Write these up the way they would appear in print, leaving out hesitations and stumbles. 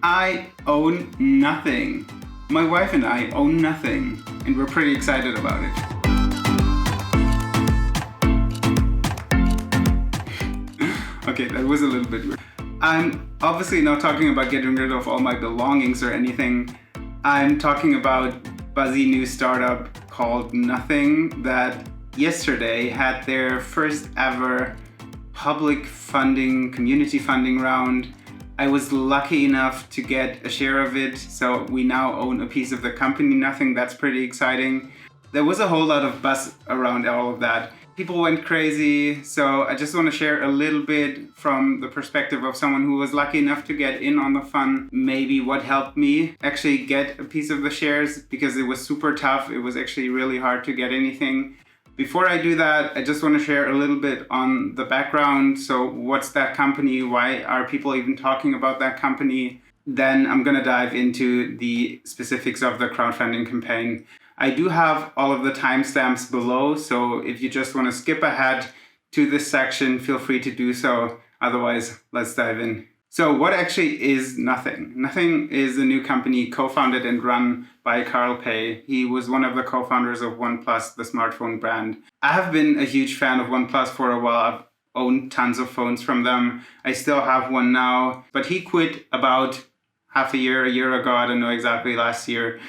I own nothing. My wife and I own nothing, and we're pretty excited about it. Okay, that was a little bit weird. I'm obviously not talking about getting rid of all my belongings or anything. I'm talking about buzzy new startup called Nothing that yesterday had their first ever public funding, community funding round. I was lucky enough to get a share of it, so we now own a piece of the company Nothing. That's pretty exciting. There was a whole lot of buzz around all of that. People went crazy, so I just want to share a little bit from the perspective of someone who was lucky enough to get in on the fun, maybe what helped me actually get a piece of the shares, because it was super tough. It was actually really hard to get anything. Before I do that, I just want to share a little bit on the background. So what's that company? Why are people even talking about that company? Then I'm going to dive into the specifics of the crowdfunding campaign. I do have all of the timestamps below, so if you just want to skip ahead to this section, feel free to do so. Otherwise, let's dive in. So what actually is Nothing? Nothing is a new company co-founded and run by Carl Pei. He was one of the co-founders of OnePlus, the smartphone brand. I have been a huge fan of OnePlus for a while. I've owned tons of phones from them. I still have one now, but he quit about a year ago, I don't know exactly, last year.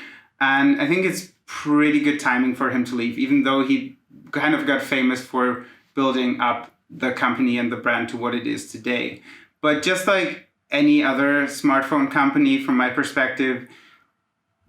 And I think it's pretty good timing for him to leave, even though he kind of got famous for building up the company and the brand to what it is today. But just like any other smartphone company, from my perspective,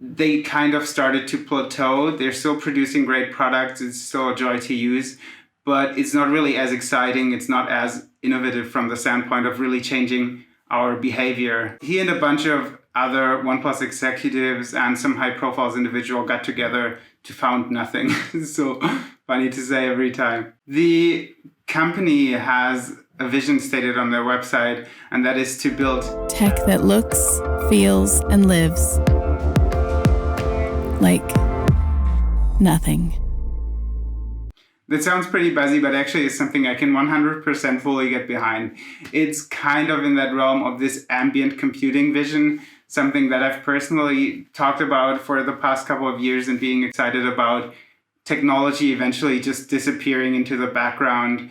they kind of started to plateau. They're still producing great products. It's still a joy to use, but it's not really as exciting. It's not as innovative from the standpoint of really changing our behavior. He and a bunch of other OnePlus executives and some high-profile individual got together to found Nothing. So funny to say every time. The company has a vision stated on their website, and that is to build tech that looks, feels, and lives like nothing. That sounds pretty buzzy, but actually is something I can 100% fully get behind. It's kind of in that realm of this ambient computing vision, something that I've personally talked about for the past couple of years and being excited about. Technology eventually just disappearing into the background,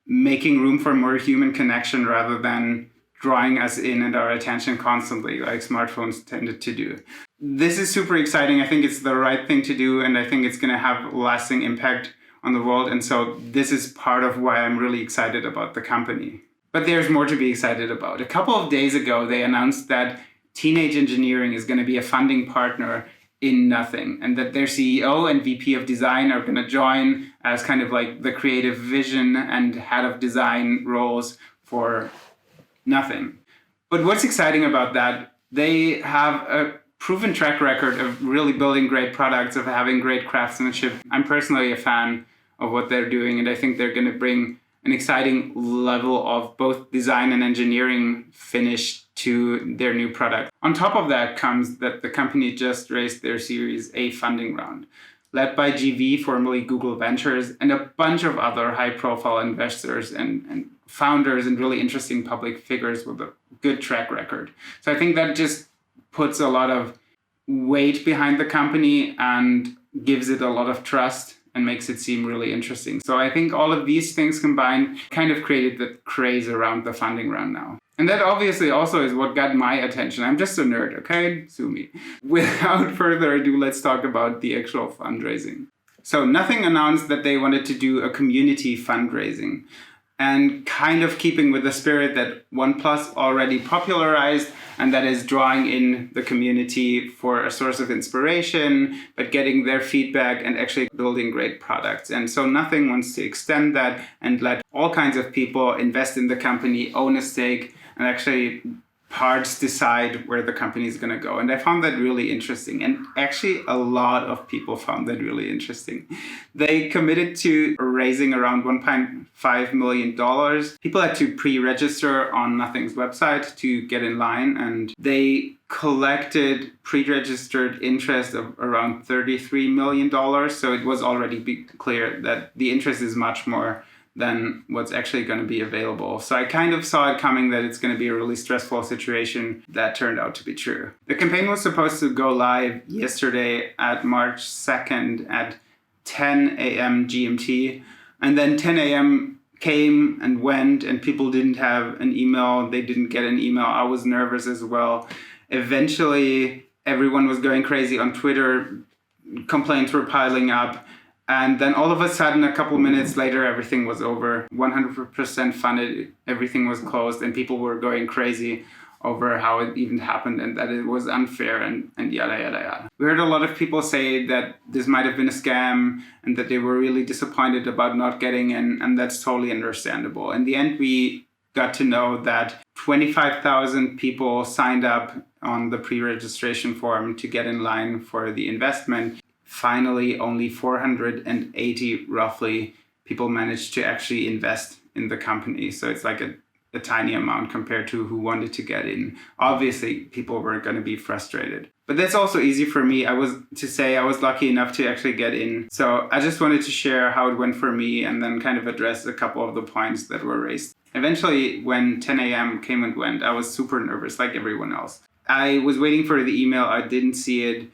making room for more human connection rather than drawing us in and our attention constantly, like smartphones tended to do. This is super exciting. I think it's the right thing to do, and I think it's going to have lasting impact on the world. And so this is part of why I'm really excited about the company. But there's more to be excited about. A couple of days ago, they announced that Teenage Engineering is going to be a funding partner in Nothing, and that their CEO and VP of design are going to join as kind of like the creative vision and head of design roles for Nothing. But what's exciting about that, they have a proven track record of really building great products, of having great craftsmanship. I'm personally a fan of what they're doing, and I think they're going to bring an exciting level of both design and engineering finish to their new product. On top of that comes that the company just raised their Series A funding round, led by GV, formerly Google Ventures, and a bunch of other high-profile investors and founders and really interesting public figures with a good track record. So I think that just puts a lot of weight behind the company and gives it a lot of trust and makes it seem really interesting. So I think all of these things combined kind of created the craze around the funding round now. And that obviously also is what got my attention. I'm just a nerd, okay? Sue me. Without further ado, let's talk about the actual fundraising. So Nothing announced that they wanted to do a community fundraising. And kind of keeping with the spirit that OnePlus already popularized, and that is drawing in the community for a source of inspiration, but getting their feedback and actually building great products. And so Nothing wants to extend that and let all kinds of people invest in the company, own a stake, and actually parts decide where the company is going to go. And I found that really interesting. And actually, a lot of people found that really interesting. They committed to raising around $1.5 million. People had to pre-register on Nothing's website to get in line. And they collected pre-registered interest of around $33 million. So it was already clear that the interest is much more than what's actually going to be available. So I kind of saw it coming that it's going to be a really stressful situation. That turned out to be true. The campaign was supposed to go live yesterday at March 2nd at 10 a.m. GMT. And then 10 a.m. came and went and people didn't have an email. They didn't get an email. I was nervous as well. Eventually, everyone was going crazy on Twitter. Complaints were piling up. And then all of a sudden, a couple minutes later, everything was over. 100% funded, everything was closed, and people were going crazy over how it even happened and that it was unfair and yada, yada, yada. We heard a lot of people say that this might have been a scam and that they were really disappointed about not getting in, and that's totally understandable. In the end, we got to know that 25,000 people signed up on the pre-registration form to get in line for the investment. Finally, only 480 roughly people managed to actually invest in the company. So it's like a tiny amount compared to who wanted to get in. Obviously, people were going to be frustrated. But that's also easy for me. I was lucky enough to actually get in. So I just wanted to share how it went for me and then kind of address a couple of the points that were raised. Eventually, when 10 a.m. came and went, I was super nervous like everyone else. I was waiting for the email. I didn't see it.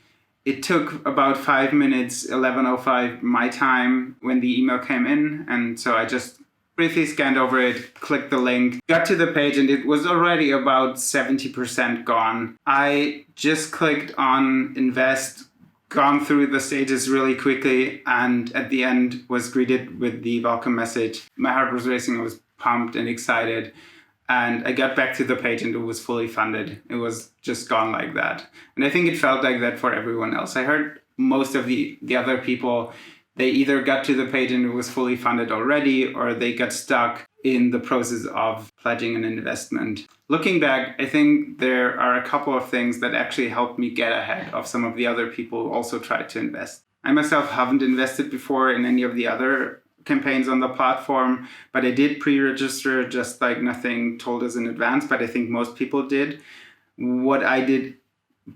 It took about 5 minutes, 11:05 my time when the email came in. And so I just briefly scanned over it, clicked the link, got to the page, and it was already about 70% gone. I just clicked on invest, gone through the stages really quickly, and at the end was greeted with the welcome message. My heart was racing. I was pumped and excited. And I got back to the page and it was fully funded. It was just gone like that. And I think it felt like that for everyone else. I heard most of the other people, they either got to the page and it was fully funded already, or they got stuck in the process of pledging an investment. Looking back, I think there are a couple of things that actually helped me get ahead of some of the other people who also tried to invest. I myself haven't invested before in any of the other campaigns on the platform, but I did pre-register just like Nothing told us in advance, but I think most people did. What I did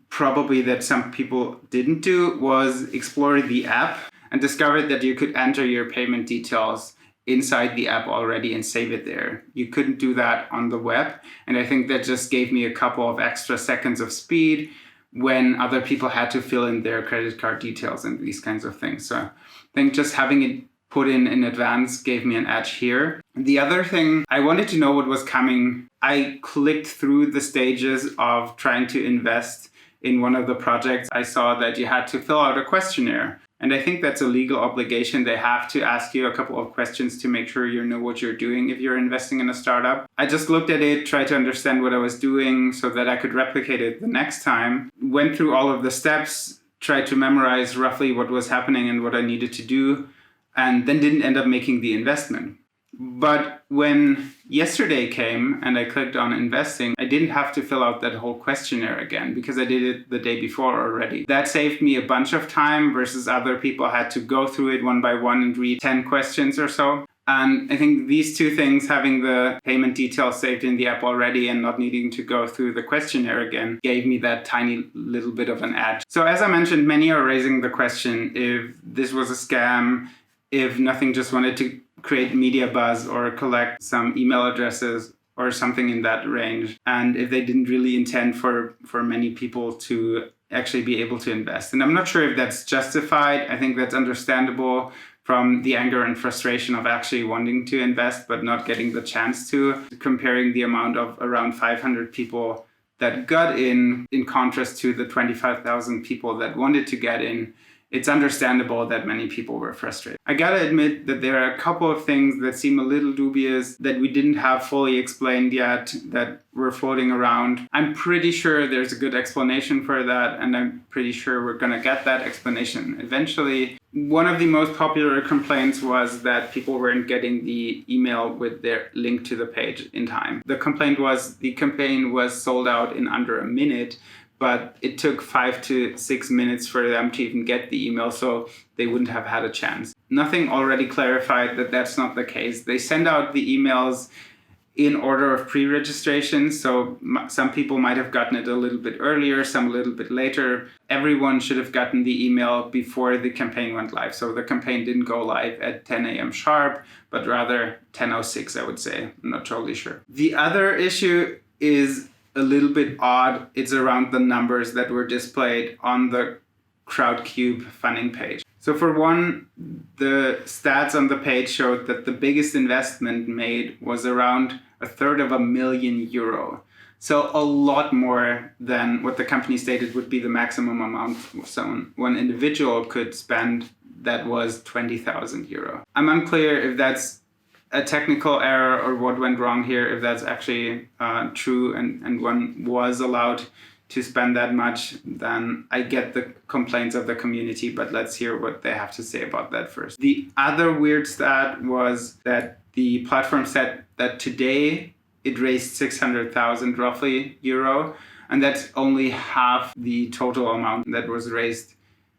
probably that some people didn't do was explore the app and discovered that you could enter your payment details inside the app already and save it there. You couldn't do that on the web, and I think that just gave me a couple of extra seconds of speed when other people had to fill in their credit card details and these kinds of things. So I think just having it put in advance gave me an edge here. The other thing, I wanted to know what was coming. I clicked through the stages of trying to invest in one of the projects. I saw that you had to fill out a questionnaire. And I think that's a legal obligation. They have to ask you a couple of questions to make sure you know what you're doing if you're investing in a startup. I just looked at it, tried to understand what I was doing so that I could replicate it the next time. Went through all of the steps, tried to memorize roughly what was happening and what I needed to do, and then didn't end up making the investment. But when yesterday came and I clicked on investing, I didn't have to fill out that whole questionnaire again because I did it the day before already. That saved me a bunch of time versus other people had to go through it one by one and read 10 questions or so. And I think these two things, having the payment details saved in the app already and not needing to go through the questionnaire again, gave me that tiny little bit of an edge. So as I mentioned, many are raising the question if this was a scam, if Nothing just wanted to create media buzz or collect some email addresses or something in that range, and if they didn't really intend for many people to actually be able to invest. And I'm not sure if that's justified. I think that's understandable from the anger and frustration of actually wanting to invest but not getting the chance to, comparing the amount of around 500 people that got in contrast to the 25,000 people that wanted to get in. It's understandable that many people were frustrated. I gotta admit that there are a couple of things that seem a little dubious that we didn't have fully explained yet that were floating around. I'm pretty sure there's a good explanation for that, and I'm pretty sure we're gonna get that explanation eventually. One of the most popular complaints was that people weren't getting the email with their link to the page in time. The complaint was the campaign was sold out in under a minute, but it took 5 to 6 minutes for them to even get the email, so they wouldn't have had a chance. Nothing already clarified that that's not the case. They send out the emails in order of pre-registration. So some people might have gotten it a little bit earlier, some a little bit later. Everyone should have gotten the email before the campaign went live. So the campaign didn't go live at 10 a.m. sharp, but rather 10:06, I would say. I'm not totally sure. The other issue is a little bit odd. It's around the numbers that were displayed on the Crowdcube funding page. So for one, the stats on the page showed that the biggest investment made was around €1/3 million. So a lot more than what the company stated would be the maximum amount one individual could spend. That was €20,000. I'm unclear if that's a technical error or what went wrong here, if that's actually true and one was allowed to spend that much. Then I get the complaints of the community, but let's hear what they have to say about that first. The other weird stat was that the platform said that today it raised 600,000 roughly euro, and that's only half the total amount that was raised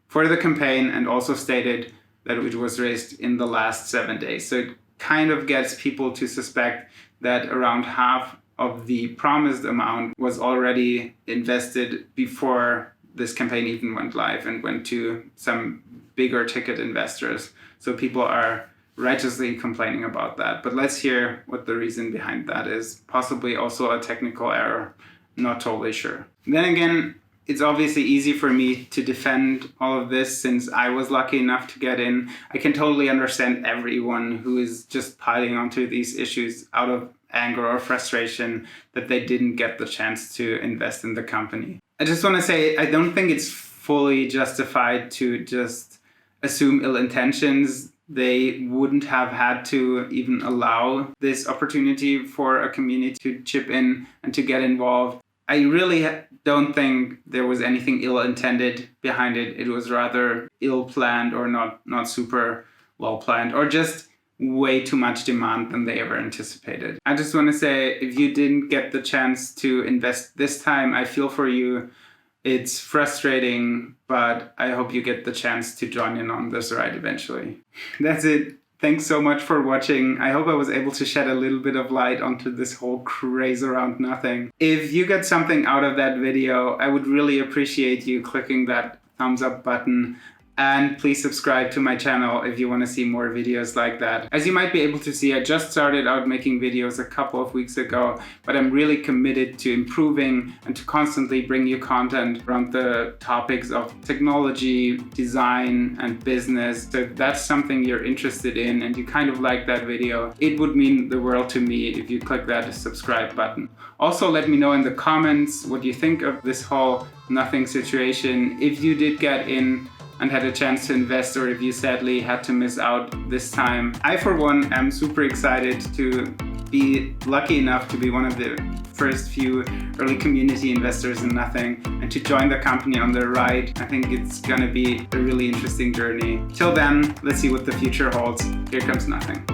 for the campaign, and also stated that it was raised in the last 7 days. So it kind of gets people to suspect that around half of the promised amount was already invested before this campaign even went live and went to some bigger ticket investors. So people are righteously complaining about that. But let's hear what the reason behind that is. Possibly also a technical error. Not totally sure. Then again, it's obviously easy for me to defend all of this since I was lucky enough to get in. I can totally understand everyone who is just piling onto these issues out of anger or frustration that they didn't get the chance to invest in the company. I just want to say, I don't think it's fully justified to just assume ill intentions. They wouldn't have had to even allow this opportunity for a community to chip in and to get involved. I really don't think there was anything ill-intended behind it. It was rather ill-planned or not super well-planned, or just way too much demand than they ever anticipated. I just want to say, if you didn't get the chance to invest this time, I feel for you. It's frustrating, but I hope you get the chance to join in on this ride eventually. That's it. Thanks so much for watching. I hope I was able to shed a little bit of light onto this whole craze around nothing. If you got something out of that video, I would really appreciate you clicking that thumbs up button. And please subscribe to my channel if you want to see more videos like that. As you might be able to see, I just started out making videos a couple of weeks ago, but I'm really committed to improving and to constantly bring you content around the topics of technology, design, and business. So if that's something you're interested in and you kind of like that video, it would mean the world to me if you click that subscribe button. Also, let me know in the comments what you think of this whole nothing situation. If you did get in and had a chance to invest, or if you sadly had to miss out this time. I, for one, am super excited to be lucky enough to be one of the first few early community investors in nothing and to join the company on the ride. I think it's gonna be a really interesting journey. Till then, let's see what the future holds. Here comes nothing.